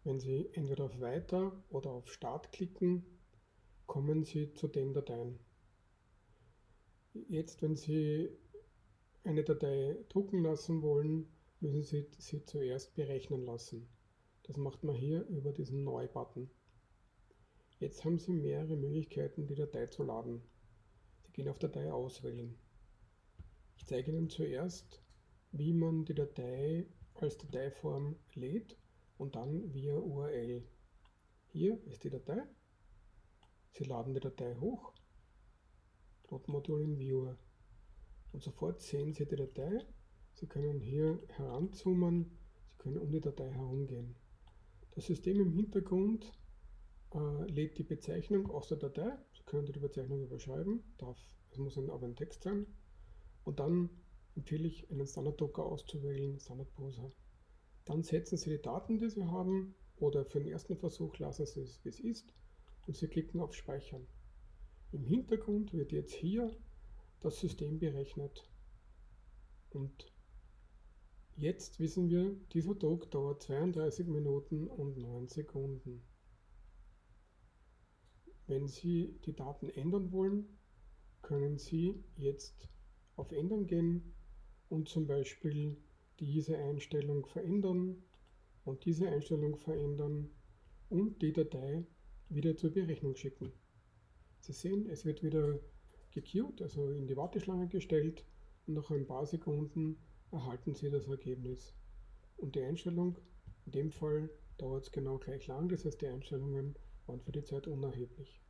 Wenn Sie entweder auf Weiter oder auf Start klicken, kommen Sie zu den Dateien. Jetzt, wenn Sie eine Datei drucken lassen wollen, müssen Sie sie zuerst berechnen lassen. Das macht man hier über diesen Neu-Button. Jetzt haben Sie mehrere Möglichkeiten, die Datei zu laden. Sie gehen auf Datei auswählen. Ich zeige Ihnen zuerst, wie man die Datei als Dateiform lädt und dann via URL. Hier ist die Datei. Sie laden die Datei hoch, Module in Viewer, und sofort sehen Sie die Datei. Sie können hier heranzoomen, Sie können um die Datei herumgehen. Das System im Hintergrund lädt die Bezeichnung aus der Datei. Sie können die Bezeichnung überschreiben, es muss aber ein Text sein. Und dann empfehle ich, einen Standarddrucker auszuwählen, Standard Browser. Dann setzen Sie die Daten, die Sie haben, oder für den ersten Versuch lassen Sie es, wie es ist, und Sie klicken auf Speichern. Im Hintergrund wird jetzt hier das System berechnet. Und jetzt wissen wir, dieser Druck dauert 32 Minuten und 9 Sekunden. Wenn Sie die Daten ändern wollen, können Sie jetzt auf Ändern gehen und zum Beispiel diese Einstellung verändern und diese Einstellung verändern und die Datei wieder zur Berechnung schicken. Sie sehen, es wird wieder gequeued, also in die Warteschlange gestellt, und nach ein paar Sekunden erhalten Sie das Ergebnis. Und die Einstellung, in dem Fall dauert es genau gleich lang, das heißt die Einstellungen waren für die Zeit unerheblich.